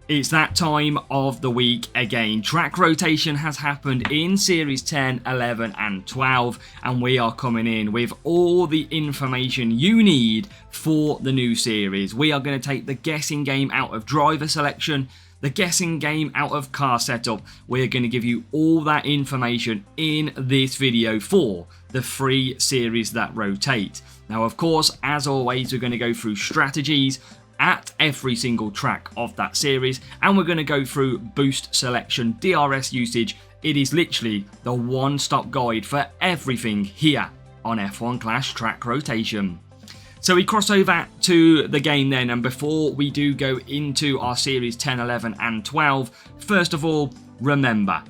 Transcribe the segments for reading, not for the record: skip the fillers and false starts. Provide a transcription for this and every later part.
It's that time of the week again. Track rotation has happened in Series 10, 11 and 12, and we are coming in with all the information you need for the new series. We are going to take the guessing game out of driver selection, the guessing game out of car setup. We're going to give you all that information in this video for the free series that rotate. Now, of course, as always, we're going to go through strategies at every single track of that series, and we're going to go through boost selection, DRS usage. It is literally the one-stop guide for everything here on F1 Clash Track Rotation. So we cross over to the game then, and before we do go into our series 10, 11 and 12, first of all, remember,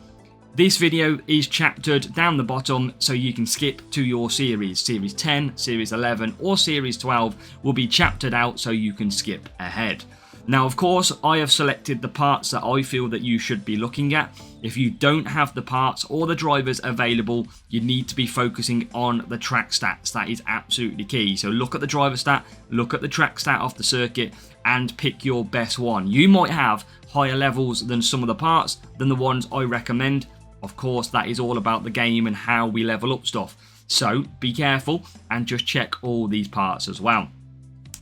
this video is chaptered down the bottom so you can skip to your series. Series 10, Series 11 or Series 12 will be chaptered out so you can skip ahead. Now, of course, I have selected the parts that I feel that you should be looking at. If you don't have the parts or the drivers available, you need to be focusing on the track stats. That is absolutely key. So look at the driver stat, look at the track stat of the circuit, and pick your best one. You might have higher levels than some of the parts than the ones I recommend. Of course, that is all about the game and how we level up stuff. So be careful and just check all these parts as well.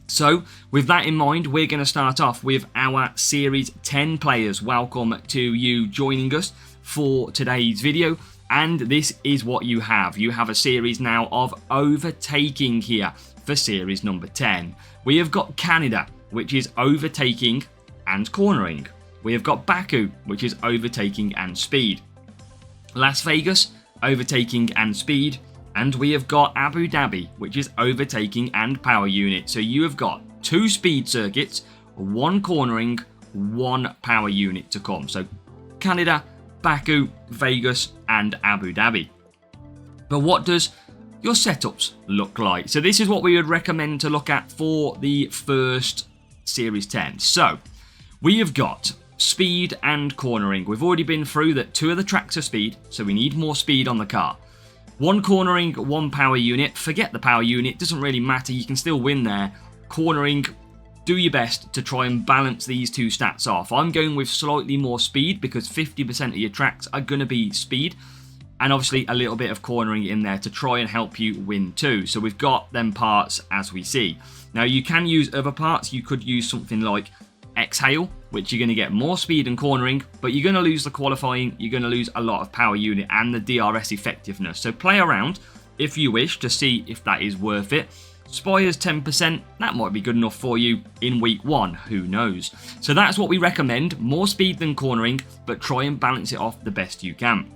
So with that in mind, we're going to start off with our Series 10 players. Welcome to you joining us for today's video. And this is what you have. You have a series now of overtaking here for series number 10. We have got Canada, which is overtaking and cornering. We have got Baku, which is overtaking and speed. Las Vegas, overtaking and speed, and we have got Abu Dhabi, which is overtaking and power unit. So you have got 2 speed circuits, 1 cornering, 1 power unit to come. So Canada, Baku, Vegas and Abu Dhabi. But what does your setups look like? So this is what we would recommend to look at for the first Series 10. So we have got speed and cornering. We've already been through that 2 of the tracks are speed, so we need more speed on the car. 1 cornering, 1 power unit. Forget the power unit, doesn't really matter, you can still win there. Cornering, do your best to try and balance these 2 stats off. I'm going with slightly more speed because 50% of your tracks are going to be speed, and obviously a little bit of cornering in there to try and help you win too. So we've got them parts as we see. Now you can use other parts. You could use something like Exhale, which you're going to get more speed and cornering, but you're going to lose the qualifying, you're going to lose a lot of power unit and the DRS effectiveness. So play around if you wish to see if that is worth it. Spires 10%, that might be good enough for you in week 1, who knows. So that's what we recommend, more speed than cornering, but try and balance it off the best you can.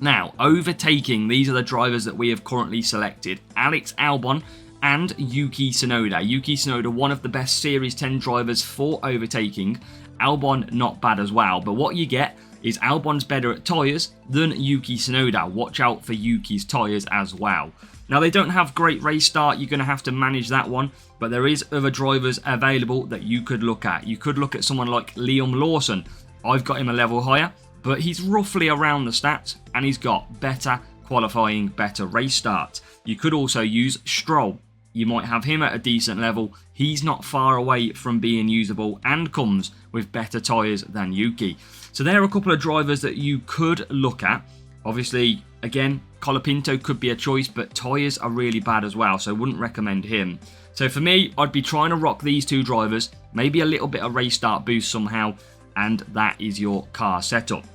Now, overtaking, these are the drivers that we have currently selected. Alex Albon and Yuki Tsunoda. Yuki Tsunoda, one of the best Series 10 drivers for overtaking. Albon, not bad as well. But what you get is Albon's better at tyres than Yuki Tsunoda. Watch out for Yuki's tyres as well. Now, they don't have great race start. You're going to have to manage that one. But there is other drivers available that you could look at. You could look at someone like Liam Lawson. I've got him a level higher, but he's roughly around the stats, and he's got better qualifying, better race start. You could also use Stroll. You might have him at a decent level. He's not far away from being usable and comes with better tyres than Yuki. So there are a couple of drivers that you could look at. Obviously, again, Colapinto could be a choice, but tyres are really bad as well, so I wouldn't recommend him. So for me, I'd be trying to rock these 2 drivers, maybe a little bit of race start boost somehow, and that is your car setup.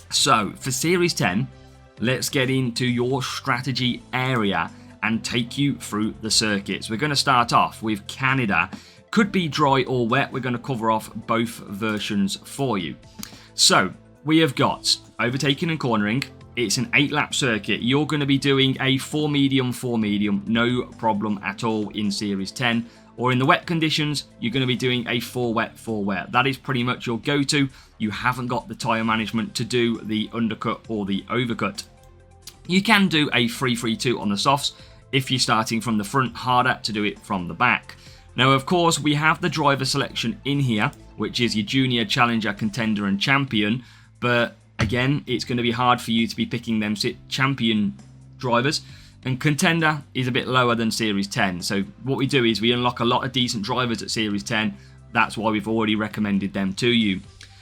So for Series 10, let's get into your strategy area and take you through the circuits. We're going to start off with Canada. Could be dry or wet. We're going to cover off both versions for you. So we have got overtaking and cornering. It's an 8-lap circuit. You're going to be doing a 4 medium, no problem at all in Series 10. Or in the wet conditions, you're going to be doing a 4 wet. That is pretty much your go-to. You haven't got the tyre management to do the undercut or the overcut. You can do a 3-3-2 on the softs if you're starting from the front, harder to do it from the back. Now, of course, we have the driver selection in here, which is your junior, challenger, contender and champion. But again, it's going to be hard for you to be picking them champion drivers. And contender is a bit lower than Series 10. So what we do is we unlock a lot of decent drivers at Series 10, That's why we've already recommended them to you.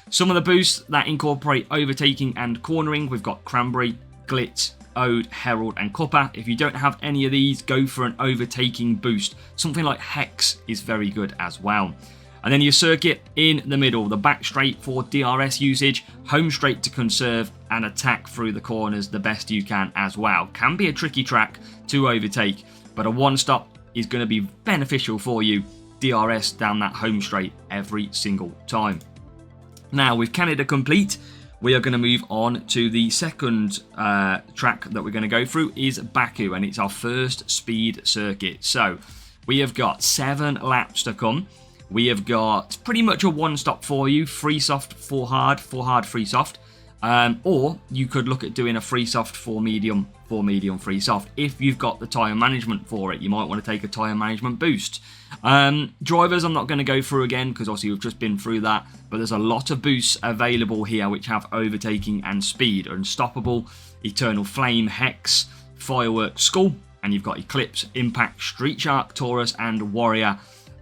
Some of the boosts that incorporate overtaking and cornering, we've got Cranberry, Glitz, Ode, Herald and Cuppa. If you don't have any of these, go for an overtaking boost. Something like Hex is very good as well. And then your circuit in the middle, the back straight for DRS usage, home straight to conserve, and attack through the corners the best you can as well. Can be a tricky track to overtake, but a one stop is going to be beneficial for you. DRS down that home straight every single time. Now with Canada complete, we are going to move on to the second track that we're going to go through is Baku, and it's our first speed circuit. So we have got 7 laps to come. We have got pretty much a one stop for you, free soft, 4 hard, free soft. Or you could look at doing a free soft, 4 medium, free soft. If you've got the tyre management for it, you might want to take a tyre management boost. Drivers I'm not going to go through again because obviously we've just been through that, but there's a lot of boosts available here which have overtaking and speed. Unstoppable, Eternal Flame, Hex, Firework, Skull, and you've got Eclipse, Impact, Street Shark, Taurus and Warrior.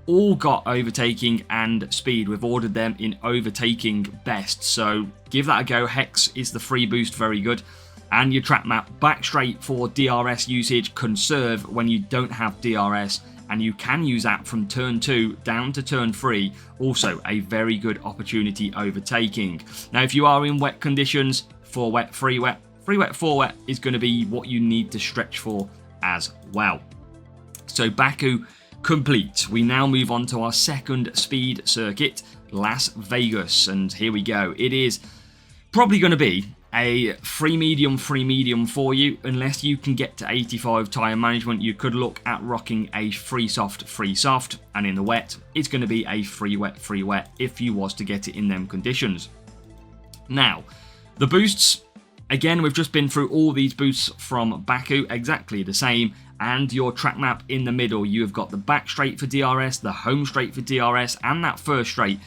All got overtaking and speed. We've ordered them in overtaking best, so give that a go. Hex is the free boost, very good. And your track map, back straight for DRS usage, conserve when you don't have DRS, and you can use that from turn 2 down to turn 3. Also a very good opportunity overtaking. Now if you are in wet conditions, 4 wet, 3 wet, 3 wet, 4 wet is going to be what you need to stretch for as well. So Baku complete. We now move on to our second speed circuit, Las Vegas, and here we go. It is probably going to be a free medium for you. Unless you can get to 85 tyre management, you could look at rocking a free soft, and in the wet, it's going to be a free wet if you was to get it in them conditions. Now, the boosts, again, we've just been through all these boosts from Baku, exactly the same. And your track map in the middle, you have got the back straight for DRS, the home straight for DRS, and that first straight.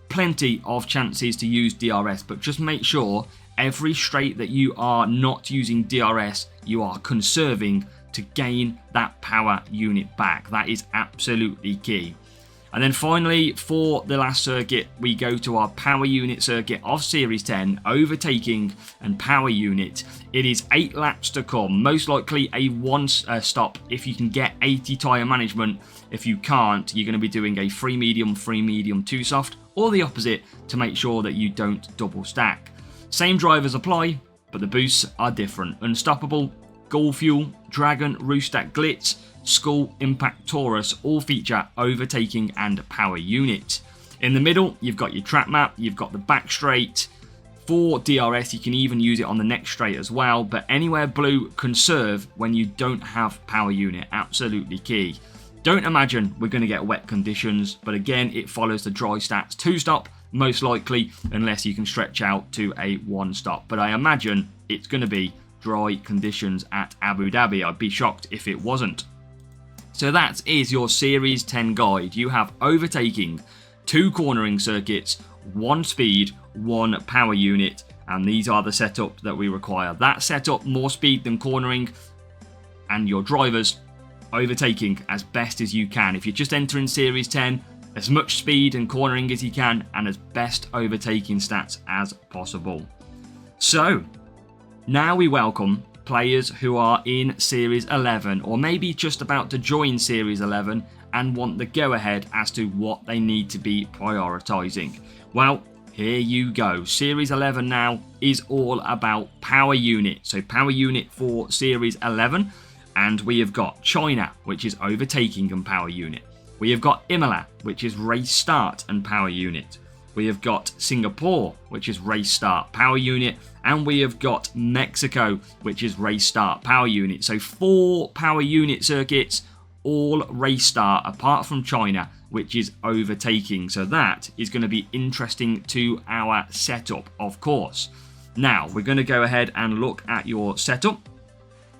Plenty of chances to use DRS, but just make sure every straight that you are not using DRS, you are conserving to gain that power unit back. That is absolutely key. And then finally, for the last circuit, we go to our power unit circuit of Series 10, overtaking and power unit. It is 8 laps to come, most likely a one stop if you can get 80 tyre management. If you can't, you're going to be doing a free medium, 2 soft, or the opposite to make sure that you don't double stack. Same drivers apply, but the boosts are different. Unstoppable, Ghoul Fuel, Dragon, Roostat, Glitz, Skull, Impact, Taurus all feature overtaking and power unit. In the middle, you've got your track map, you've got the back straight. For DRS, you can even use it on the next straight as well, but anywhere blue, conserve when you don't have power unit, absolutely key. Don't imagine we're going to get wet conditions, but again, it follows the dry stats 2 stop, most likely, unless you can stretch out to a 1 stop. But I imagine it's going to be dry conditions at Abu Dhabi. I'd be shocked if it wasn't. So that is your Series 10 guide. You have overtaking, 2 cornering circuits, 1 speed, 1 power unit, and these are the setup that we require. That setup, more speed than cornering, and your drivers overtaking as best as you can. If you're just entering Series 10, as much speed and cornering as you can, and as best overtaking stats as possible. So, now we welcome players who are in Series 11, or maybe just about to join Series 11 and want the go-ahead as to what they need to be prioritising. Well, here you go. Series 11 now is all about power unit. So power unit for Series 11, and we have got China, which is overtaking and power unit. We have got Imola, which is race start and power unit. We have got Singapore, which is race start, power unit. And we have got Mexico, which is race start, power unit. So 4 power unit circuits, all race start, apart from China, which is overtaking. So that is going to be interesting to our setup, of course. Now, we're going to go ahead and look at your setup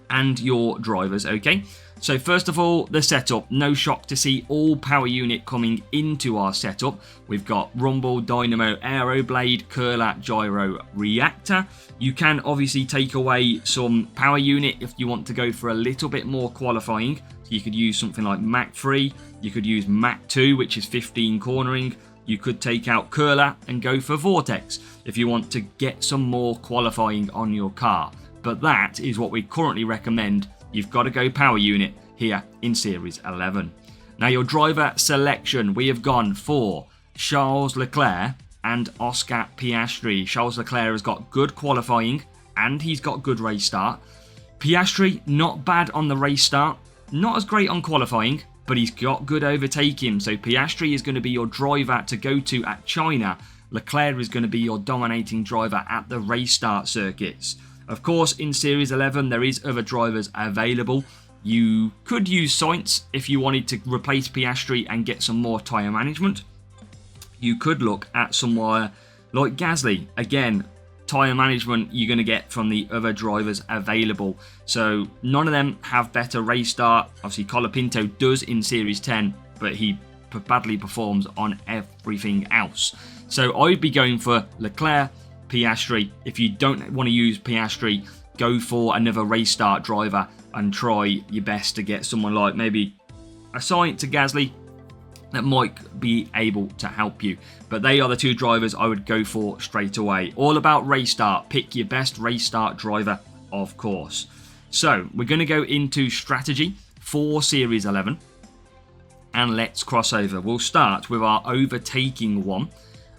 and your drivers, okay? So first of all, the setup. No shock to see all power unit coming into our setup. We've got rumble, dynamo, aeroblade, curler, gyro, reactor. You can obviously take away some power unit if you want to go for a little bit more qualifying. So you could use something like Mach 3, you could use Mach 2, which is 15 cornering. You could take out curler and go for vortex if you want to get some more qualifying on your car. But that is what we currently recommend. You've got to go power unit here in Series 11. Now your driver selection, we have gone for Charles Leclerc and Oscar Piastri. Charles Leclerc has got good qualifying and he's got good race start. Piastri, not bad on the race start, not as great on qualifying, but he's got good overtaking. So Piastri is going to be your driver to go to at China. Leclerc is going to be your dominating driver at the race start circuits. Of course, in Series 11, there is other drivers available. You could use Sainz if you wanted to replace Piastri and get some more tyre management. You could look at somewhere like Gasly. Again, tyre management you're going to get from the other drivers available. So none of them have better race start. Obviously, Colapinto does in Series 10, but he badly performs on everything else. So I'd be going for Leclerc, Piastri. If you don't want to use Piastri, go for another race start driver and try your best to get someone like maybe a Sainz to Gasly that might be able to help you. But they are the two drivers I would go for straight away. All about race start. Pick your best race start driver, of course. So we're going to go into strategy for Series 11. And let's cross over. We'll start with our overtaking one.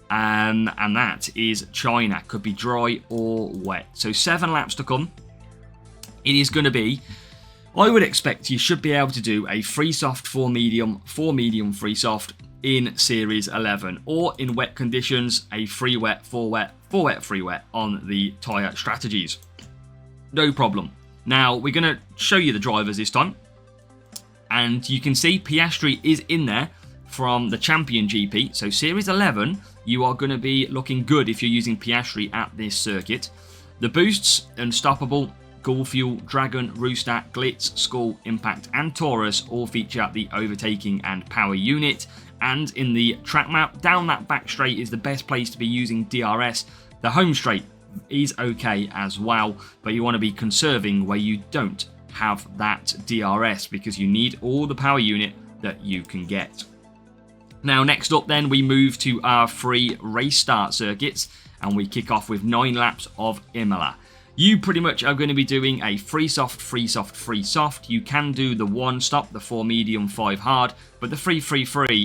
And that is China. Could be dry or wet. So 7 laps to come. It is going to be, I would expect you should be able to do a free soft, 4 medium, free soft in Series 11. Or in wet conditions, a free wet, 4 wet, 4 wet, free wet on the tyre strategies. No problem. Now, we're going to show you the drivers this time. And you can see Piastri is in there from the Champion GP. So Series 11, you are going to be looking good if you're using Piastri at this circuit. The boosts, Unstoppable, Ghoul Fuel, Dragon, Rooster, Glitz, Skull, Impact and Taurus all feature the overtaking and power unit. And in the track map, down that back straight is the best place to be using DRS. The home straight is okay as well, but you want to be conserving where you don't have that DRS because you need all the power unit that you can get. Now next up then we move to our free race start circuits and we kick off with 9 laps of Imola. You pretty much are going to be doing a free soft, free soft, free soft. You can do the 1 stop, the 4 medium, 5 hard, but the free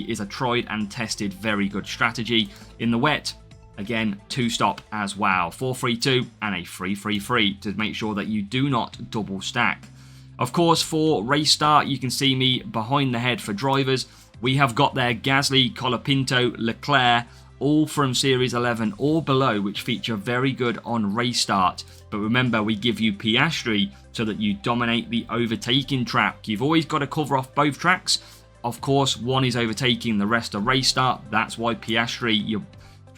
is a tried and tested very good strategy. In the wet, again, 2 stop as well, 4 free 2 and a free to make sure that you do not double stack. Of course, for race start, you can see me behind the head for drivers. We have got there Gasly, Colapinto, Leclerc, all from Series 11 or below, which feature very good on race start. But remember, we give you Piastri so that you dominate the overtaking track. You've always got to cover off both tracks. Of course, one is overtaking, the rest are race start. That's why Piastri, you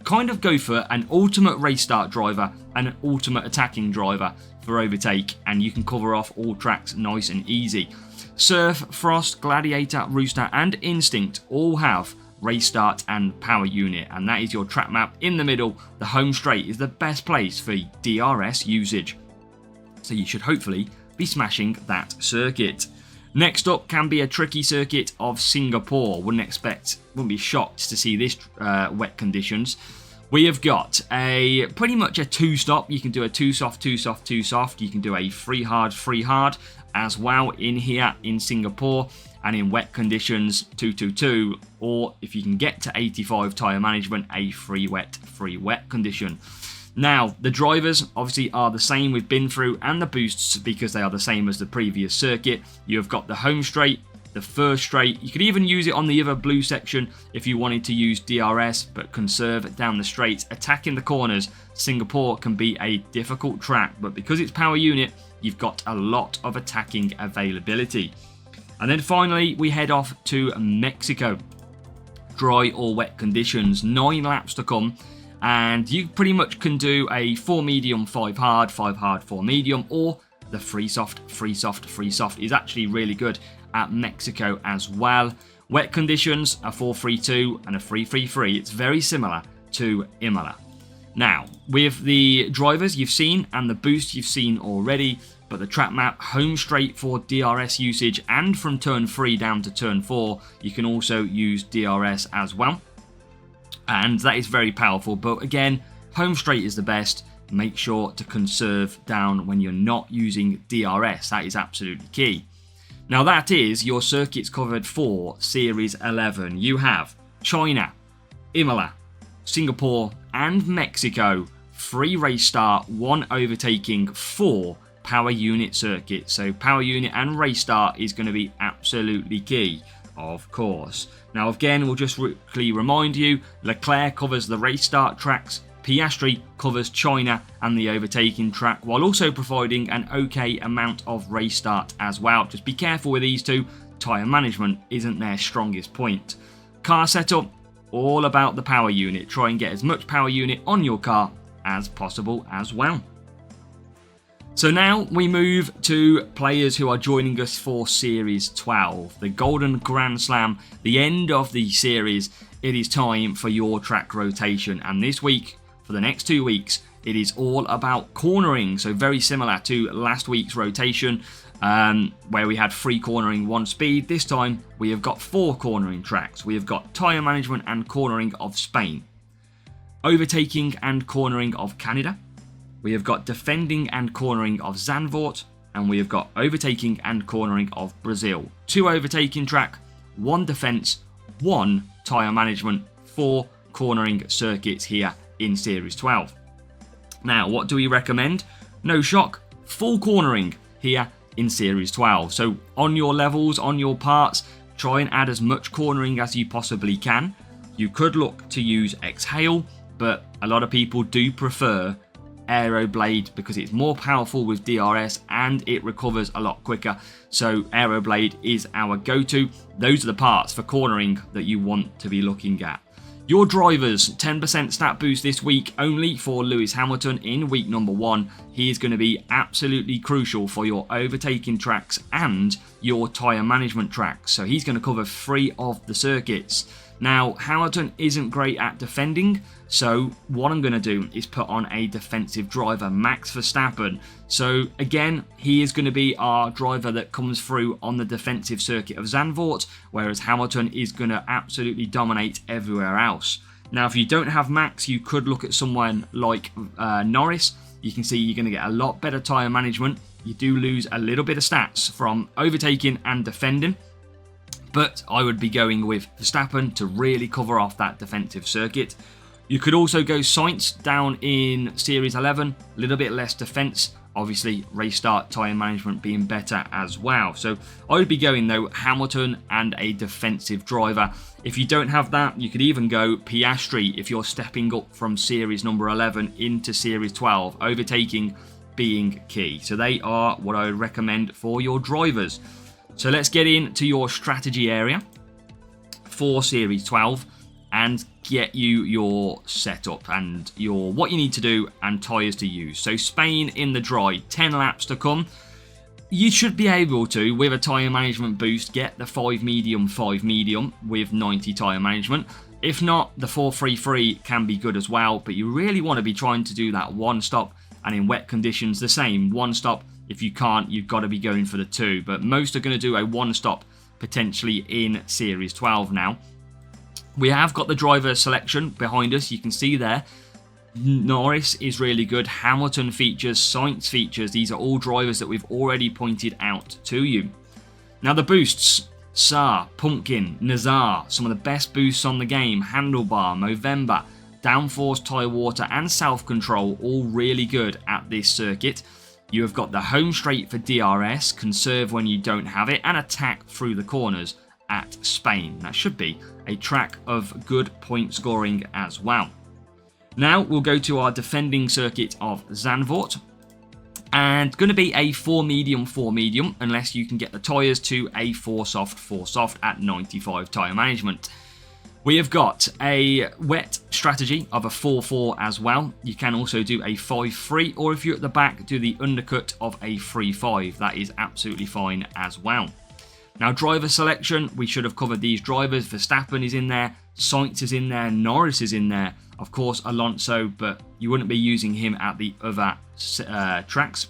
kind of go for an ultimate race start driver and an ultimate attacking driver for overtake, and you can cover off all tracks nice and easy. Surf, Frost, Gladiator, Rooster and Instinct all have race start and power unit, and that is your track map in the middle. The home straight is the best place for DRS usage, so you should hopefully be smashing that circuit. Next up can be a tricky circuit of Singapore. Wouldn't be shocked to see this wet conditions. We have got pretty much a 2 stop. You can do a 2 soft, 2 soft, 2 soft. You can do a free hard as well in here in Singapore. And in wet conditions, 222, or if you can get to 85 tyre management, a free wet condition. Now, the drivers obviously are the same we've been through, and the boosts because they are the same as the previous circuit. You have got the home straight, the first straight. You could even use it on the other blue section if you wanted to use DRS, but conserve down the straights. Attacking the corners, Singapore can be a difficult track, but because it's power unit, you've got a lot of attacking availability. And then finally, we head off to Mexico. Dry or wet conditions, 9 laps to come. And you pretty much can do a 4 medium, 5 hard, 4 medium, or the free soft is actually really good at Mexico as well. Wet conditions, a 432 and a 333. It's very similar to Imola. Now, with the drivers you've seen and the boost you've seen already, but the track map, home straight for DRS usage, and from turn 3 down to turn 4, you can also use DRS as well. And that is very powerful, but again, home straight is the best. Make sure to conserve down when you're not using DRS. That is absolutely key. Now that is your circuits covered for Series 11. You have China, Imola, Singapore and Mexico. 3 race start, 1 overtaking, 4 power unit circuits. So power unit and race start is going to be absolutely key, of course. Now again, we'll just quickly remind you, Leclerc covers the race start tracks, Piastri covers China and the overtaking track, while also providing an okay amount of race start as well. Just be careful with these two. Tyre management isn't their strongest point. Car setup, all about the power unit. Try and get as much power unit on your car as possible as well. So now we move to players who are joining us for Series 12, the Golden Grand Slam, the end of the series. It is time for your track rotation, and this week, for the next 2 weeks, it is all about cornering. So very similar to last week's rotation, where we had 3 cornering, 1 speed. This time we have got 4 cornering tracks. We have got tyre management and cornering of Spain, overtaking and cornering of Canada. We have got defending and cornering of Zandvoort, and we have got overtaking and cornering of Brazil. 2 overtaking track, 1 defence, 1 tyre management, 4 cornering circuits here in Series 12. Now, what do we recommend? No shock, full cornering here in Series 12. So on your levels, on your parts, try and add as much cornering as you possibly can. You could look to use Exhale, but a lot of people do prefer Aeroblade because it's more powerful with DRS and it recovers a lot quicker. So Aeroblade is our go-to. Those are the parts for cornering that you want to be looking at. Your drivers, 10% stat boost this week only for Lewis Hamilton in week number 1. He is going to be absolutely crucial for your overtaking tracks and your tyre management tracks. So he's going to cover 3 of the circuits. Now, Hamilton isn't great at defending, so what I'm going to do is put on a defensive driver, Max Verstappen. So again, he is going to be our driver that comes through on the defensive circuit of Zandvoort, whereas Hamilton is going to absolutely dominate everywhere else. Now, if you don't have Max, you could look at someone like Norris. You can see you're going to get a lot better tyre management. You do lose a little bit of stats from overtaking and defending, but I would be going with Verstappen to really cover off that defensive circuit. You could also go Sainz down in Series 11, a little bit less defense. Obviously, race start, tyre management being better as well. So I would be going, though, Hamilton and a defensive driver. If you don't have that, you could even go Piastri if you're stepping up from Series number 11 into Series 12, overtaking being key. So they are what I would recommend for your drivers. So let's get into your strategy area for Series 12 and get you your setup and your what you need to do and tyres to use. So Spain in the dry, 10 laps to come. You should be able to, with a tyre management boost, get the 5 medium with 90 tyre management. If not, the 433 can be good as well, but you really want to be trying to do that 1 stop, and in wet conditions the same, 1 stop. If you can't, you've got to be going for the 2, but most are going to do a 1 stop potentially in Series 12 now. We have got the driver selection behind us. You can see there, Norris is really good. Hamilton features, Sainz features. These are all drivers that we've already pointed out to you. Now the boosts, Saar, Pumpkin, Nazar, some of the best boosts on the game. Handlebar, Movember, Downforce, Tyre Water and Self Control, all really good at this circuit. You have got the home straight for DRS, conserve when you don't have it, and attack through the corners at Spain. That should be a track of good point scoring as well. Now we'll go to our defending circuit of Zandvoort, and going to be a 4 medium unless you can get the tyres to a 4 soft at 95 tyre management. We have got a wet strategy of a 4-4 as well. You can also do a 5-3, or if you're at the back, do the undercut of a 3-5. That is absolutely fine as well. Now, driver selection, we should have covered these drivers. Verstappen is in there, Sainz is in there, Norris is in there, of course Alonso, but you wouldn't be using him at the other tracks.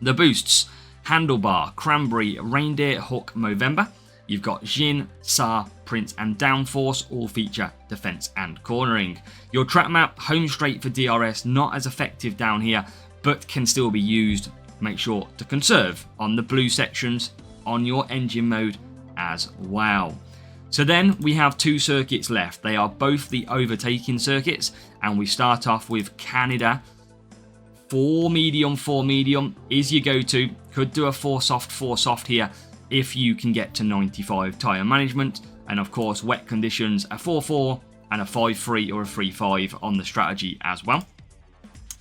The boosts, Handlebar, Cranberry, Reindeer, Hook, Movember. You've got Jin, Sa, Prince and Downforce all feature defense and cornering. Your track map, home straight for DRS, not as effective down here, but can still be used. Make sure to conserve on the blue sections on your engine mode as well. So then we have 2 circuits left. They are both the overtaking circuits, and we start off with Canada. 4 medium is your go-to. Could do a 4 soft here if you can get to 95 tyre management. And of course, wet conditions, a 4-4 and a 5-3 or a 3-5 on the strategy as well.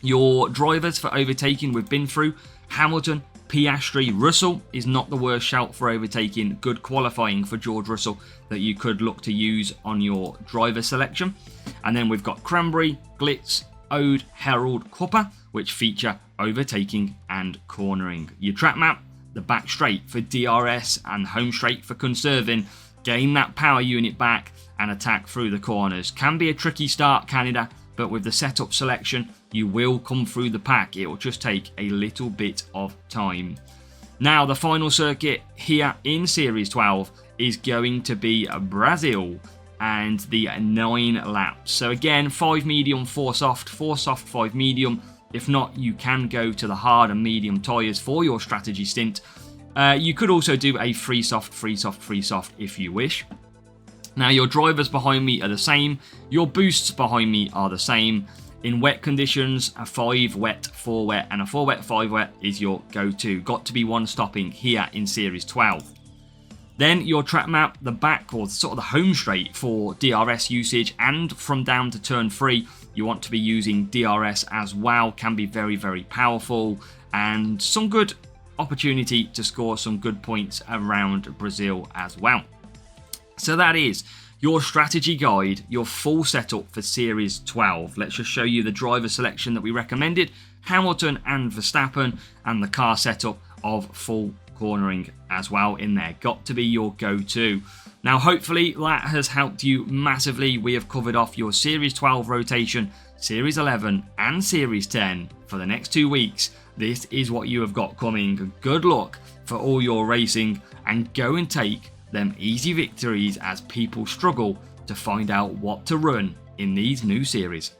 Your drivers for overtaking we've been through. Hamilton, Piastri, Russell is not the worst shout for overtaking. Good qualifying for George Russell that you could look to use on your driver selection. And then we've got Cranberry, Glitz, Ode, Herald, Cooper, which feature overtaking and cornering. Your track map, the back straight for DRS and home straight for conserving. Gain that power unit back and attack through the corners. Can be a tricky start, Canada, but with the setup selection, you will come through the pack. It will just take a little bit of time. Now, the final circuit here in Series 12 is going to be Brazil and the 9 laps. So again, 5 medium, 4 soft, 5 medium. If not, you can go to the hard and medium tyres for your strategy stint. You could also do a 3 soft if you wish. Now, your drivers behind me are the same. Your boosts behind me are the same. In wet conditions, a 5 wet, 4 wet, and a 4 wet, 5 wet is your go-to. Got to be one stopping here in Series 12. Then your track map, the back or sort of the home straight for DRS usage, and from down to turn 3, you want to be using DRS as well. Can be very, very powerful and some good opportunity to score some good points around Brazil as well. So that is your strategy guide, your full setup for Series 12. Let's just show you the driver selection that we recommended, Hamilton and Verstappen, and the car setup of full cornering as well in there. Got to be your go-to. Now, hopefully that has helped you massively. We have covered off your Series 12 rotation, Series 11 and Series 10 for the next 2 weeks. This is what you have got coming. Good luck for all your racing, and go and take them easy victories as people struggle to find out what to run in these new series.